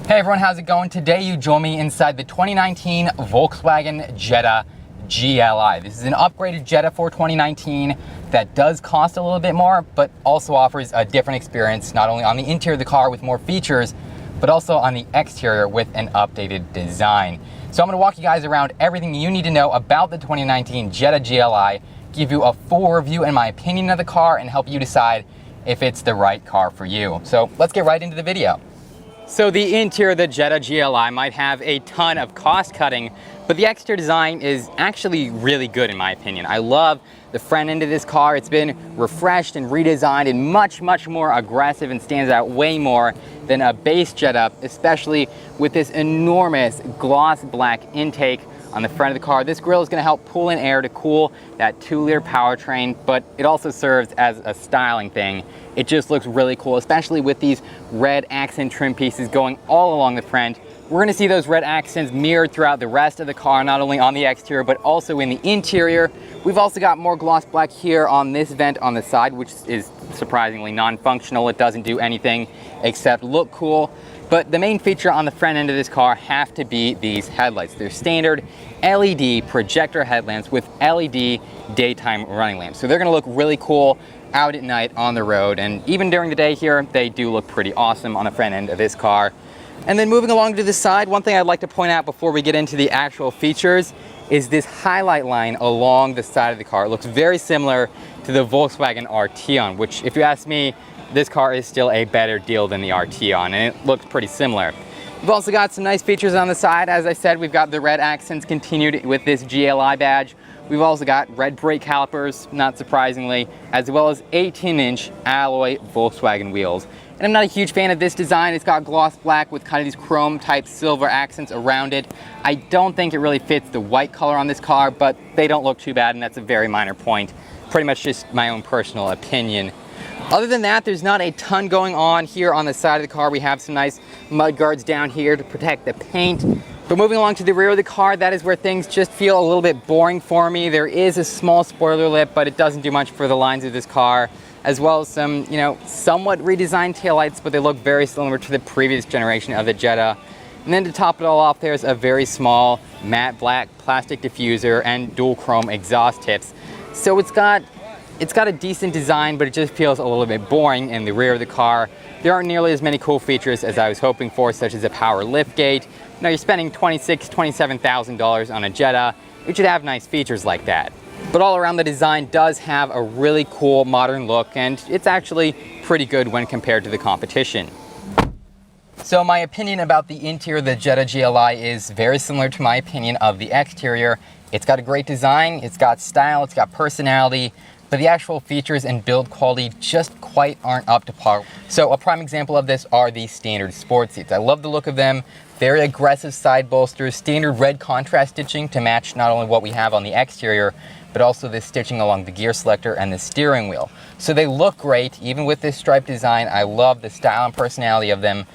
Hey everyone, how's it going? Today you join me inside the 2019 Volkswagen Jetta GLI. This is an upgraded Jetta for 2019 that does cost a little bit more, but also offers a different experience, not only on the interior of the car with more features, but also on the exterior with an updated design. So I'm going to walk you guys around everything you need to know about the 2019 Jetta GLI, give you a full review and my opinion of the car, and help you decide if it's the right car for you. So let's get right into the video. So the interior of the Jetta GLI might have a ton of cost cutting, but the exterior design is actually really good in my opinion. I love the front end of this car. It's been refreshed and redesigned and much more aggressive and stands out way more than a base Jetta, especially with this enormous gloss black intake on the front of the car. This grille is going to help pull in air to cool that 2-liter powertrain, but it also serves as a styling thing. It just looks really cool, especially with these red accent trim pieces going all along the front. We're going to see those red accents mirrored throughout the rest of the car, not only on the exterior, but also in the interior. We've also got more gloss black here on this vent on the side, which is surprisingly non-functional. It doesn't do anything except look cool. But the main feature on the front end of this car have to be these headlights. They're standard LED projector headlamps with LED daytime running lamps. So they're going to look really cool out at night on the road, and even during the day here, they do look pretty awesome on the front end of this car. And then moving along to the side, one thing I'd like to point out before we get into the actual features is this highlight line along the side of the car. It looks very similar to the Volkswagen Arteon, which, if you ask me, this car is still a better deal than the Arteon, and it looks pretty similar. We've also got some nice features on the side. As I said, we've got the red accents continued with this GLI badge. We've also got red brake calipers, not surprisingly, as well as 18-inch alloy Volkswagen wheels. And I'm not a huge fan of this design. It's got gloss black with kind of these chrome type silver accents around it. I don't think it really fits the white color on this car, but they don't look too bad, and that's a very minor point. Pretty much just my own personal opinion. Other than that, there's not a ton going on here on the side of the car. We have some nice mud guards down here to protect the paint. But moving along to the rear of the car, that is where things just feel a little bit boring for me. There is a small spoiler lip, but it doesn't do much for the lines of this car, as well as some, somewhat redesigned taillights, but they look very similar to the previous generation of the Jetta. And then to top it all off, there's a very small matte black plastic diffuser and dual chrome exhaust tips. So it's got a decent design, but it just feels a little bit boring in the rear of the car. There aren't nearly as many cool features as I was hoping for, such as a power liftgate. Now you're spending $26,000, $27,000 on a Jetta. It should have nice features like that. But all around, the design does have a really cool modern look, and it's actually pretty good when compared to the competition. So my opinion about the interior of the Jetta GLI is very similar to my opinion of the exterior. It's got a great design, it's got style, it's got personality, but the actual features and build quality just quite aren't up to par. So a prime example of this are the standard sport seats. I love the look of them. Very aggressive side bolsters, standard red contrast stitching to match not only what we have on the exterior, but also this stitching along the gear selector and the steering wheel. So they look great, even with this striped design. I love the style and personality of them.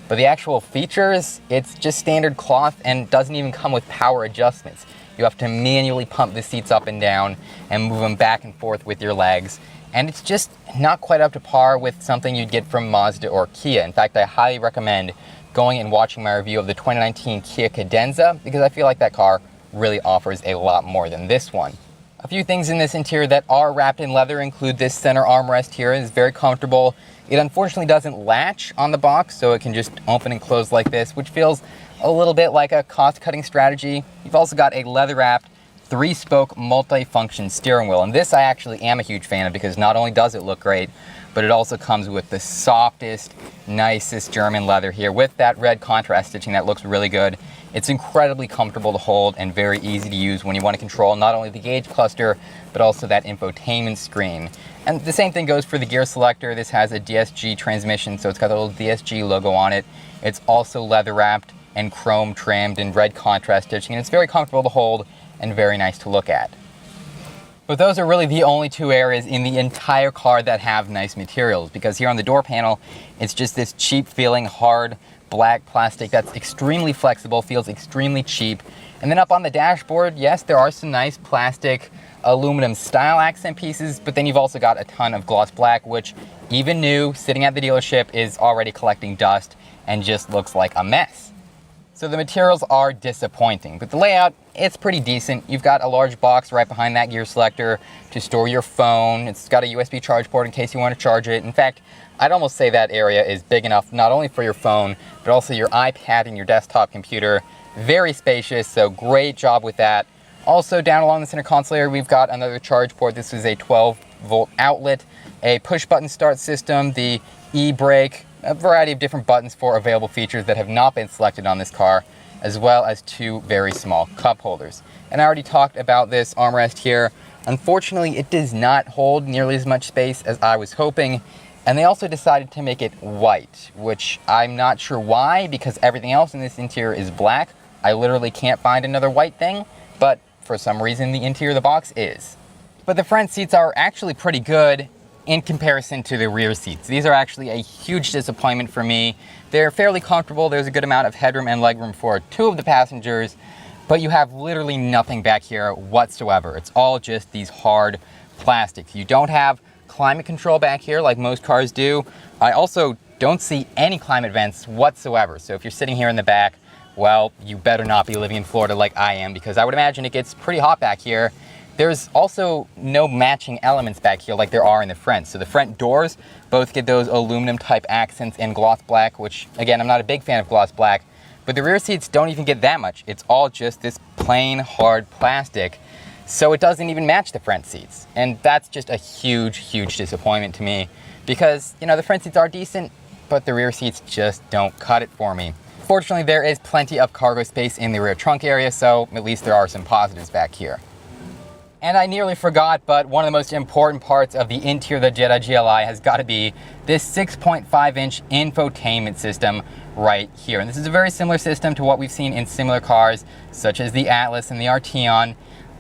But the actual features, it's just standard cloth and doesn't even come with power adjustments. You have to manually pump the seats up and down and move them back and forth with your legs. And it's just not quite up to par with something you'd get from Mazda or Kia. In fact, I highly recommend going and watching my review of the 2019 Kia Cadenza, because I feel like that car really offers a lot more than this one. A few things in this interior that are wrapped in leather include this center armrest here. It's very comfortable. It unfortunately doesn't latch on the box, so it can just open and close like this, which feels a little bit like a cost-cutting strategy. You've also got a leather-wrapped 3-spoke multi-function steering wheel, and this I actually am a huge fan of, because not only does it look great, but it also comes with the softest, nicest German leather here with that red contrast stitching that looks really good. It's incredibly comfortable to hold and very easy to use when you want to control not only the gauge cluster, but also that infotainment screen. And the same thing goes for the gear selector. This has a DSG transmission, so it's got a little DSG logo on it. It's also leather wrapped and chrome trimmed and red contrast stitching, and it's very comfortable to hold and very nice to look at. But those are really the only two areas in the entire car that have nice materials, because here on the door panel, it's just this cheap feeling hard black plastic that's extremely flexible, feels extremely cheap. And then up on the dashboard, yes, there are some nice plastic aluminum style accent pieces, but then you've also got a ton of gloss black, which even new, sitting at the dealership, is already collecting dust and just looks like a mess. So the materials are disappointing, but the layout, it's pretty decent. You've got a large box right behind that gear selector to store your phone. It's got a USB charge port in case you want to charge it. In fact, I'd almost say that area is big enough not only for your phone, but also your iPad and your desktop computer. Very spacious, so great job with that. Also down along the center console area, we've got another charge port. This is a 12-volt outlet, a push-button start system, the e-brake, a variety of different buttons for available features that have not been selected on this car, as well as two very small cup holders. And I already talked about this armrest here. Unfortunately, it does not hold nearly as much space as I was hoping, and they also decided to make it white, which I'm not sure why, because everything else in this interior is black. I literally can't find another white thing, but for some reason the interior of the box is. But the front seats are actually pretty good in comparison to the rear seats. These are actually a huge disappointment for me. They're fairly comfortable. There's a good amount of headroom and legroom for two of the passengers, but you have literally nothing back here whatsoever. It's all just these hard plastics. You don't have climate control back here like most cars do. I also don't see any climate vents whatsoever. So if you're sitting here in the back, well, you better not be living in Florida like I am, because I would imagine it gets pretty hot back here. There's also no matching elements back here like there are in the front. So the front doors both get those aluminum type accents in gloss black, which again, I'm not a big fan of gloss black, but the rear seats don't even get that much. It's all just this plain hard plastic. So it doesn't even match the front seats. And that's just a huge, huge disappointment to me, because, you know, the front seats are decent, but the rear seats just don't cut it for me. Fortunately, there is plenty of cargo space in the rear trunk area, so at least there are some positives back here. And I nearly forgot, but one of the most important parts of the interior of the Jetta GLI has got to be this 6.5-inch infotainment system right here. And this is a very similar system to what we've seen in similar cars, such as the Atlas and the Arteon.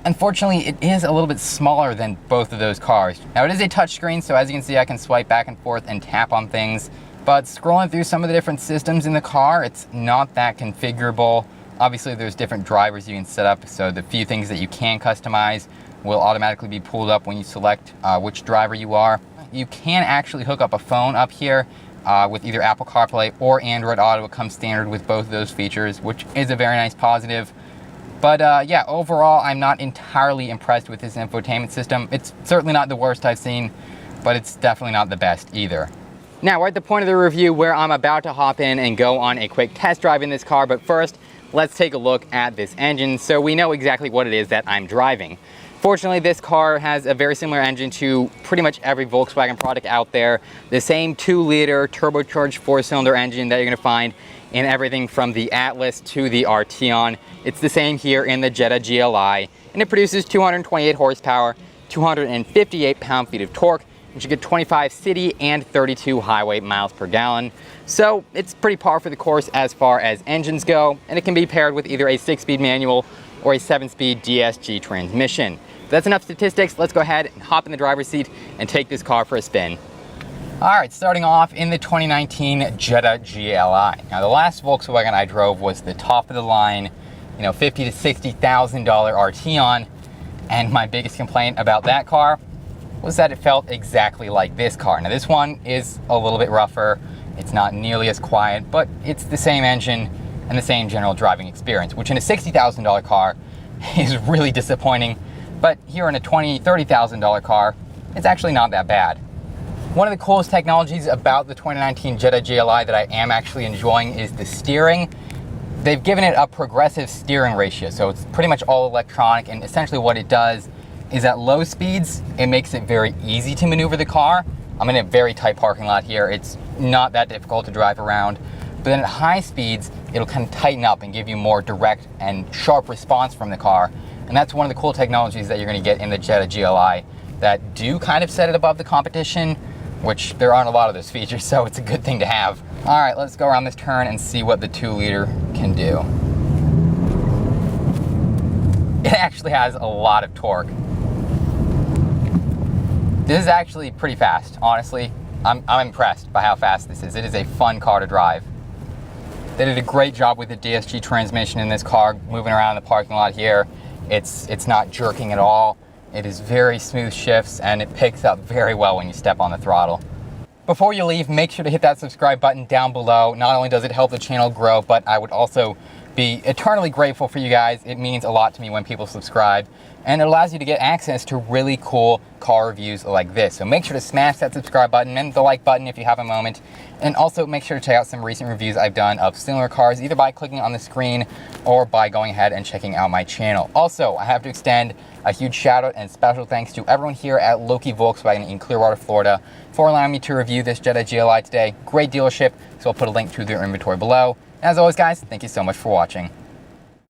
Unfortunately, it is a little bit smaller than both of those cars. Now, it is a touchscreen, so as you can see, I can swipe back and forth and tap on things. But scrolling through some of the different systems in the car, it's not that configurable. Obviously, there's different drivers you can set up, so the few things that you can customize will automatically be pulled up when you select which driver you are. You can actually hook up a phone up here with either Apple CarPlay or Android Auto. It comes standard with both of those features, which is a very nice positive. But yeah, overall, I'm not entirely impressed with this infotainment system. It's certainly not the worst I've seen, but it's definitely not the best either. Now, we're at the point of the review where I'm about to hop in and go on a quick test drive in this car, but first, let's take a look at this engine so we know exactly what it is that I'm driving. Fortunately, this car has a very similar engine to pretty much every Volkswagen product out there. The same 2-liter turbocharged 4-cylinder engine that you're going to find in everything from the Atlas to the Arteon. It's the same here in the Jetta GLI, and it produces 228 horsepower, 258 pound-feet of torque, and you get 25 city and 32 highway miles per gallon. So it's pretty par for the course as far as engines go, and it can be paired with either a 6-speed manual or a 7-speed DSG transmission. If that's enough statistics, let's go ahead and hop in the driver's seat and take this car for a spin. All right, starting off in the 2019 Jetta GLI. Now, the last Volkswagen I drove was the top of the line, you know, $50,000 to $60,000 Arteon, and my biggest complaint about that car was that it felt exactly like this car. Now, this one is a little bit rougher. It's not nearly as quiet, but it's the same engine and the same general driving experience, which in a $60,000 car is really disappointing. But here in a $20,000, $30,000 car, it's actually not that bad. One of the coolest technologies about the 2019 Jetta GLI that I am actually enjoying is the steering. They've given it a progressive steering ratio, so it's pretty much all electronic, and essentially what it does is at low speeds, it makes it very easy to maneuver the car. I'm in a very tight parking lot here. It's not that difficult to drive around. But then at high speeds, it'll kind of tighten up and give you more direct and sharp response from the car. And that's one of the cool technologies that you're going to get in the Jetta GLI that do kind of set it above the competition, which there aren't a lot of those features, so it's a good thing to have. All right, let's go around this turn and see what the 2-liter can do. It actually has a lot of torque. This is actually pretty fast, honestly. I'm impressed by how fast this is. It is a fun car to drive. They did a great job with the DSG transmission in this car, moving around the parking lot here. It's not jerking at all. It is very smooth shifts, and it picks up very well when you step on the throttle. before you leave, make sure to hit that subscribe button down below. Not only does it help the channel grow, but I would also be eternally grateful for you guys. It means a lot to me when people subscribe, and it allows you to get access to really cool car reviews like this. So make sure to smash that subscribe button and the like button if you have a moment. And also make sure to check out some recent reviews I've done of similar cars, either by clicking on the screen or by going ahead and checking out my channel. Also, I have to extend a huge shout out and special thanks to everyone here at Loki Volkswagen in Clearwater, Florida for allowing me to review this Jetta GLI today. Great dealership, so I'll put a link to their inventory below. As always, guys, thank you so much for watching.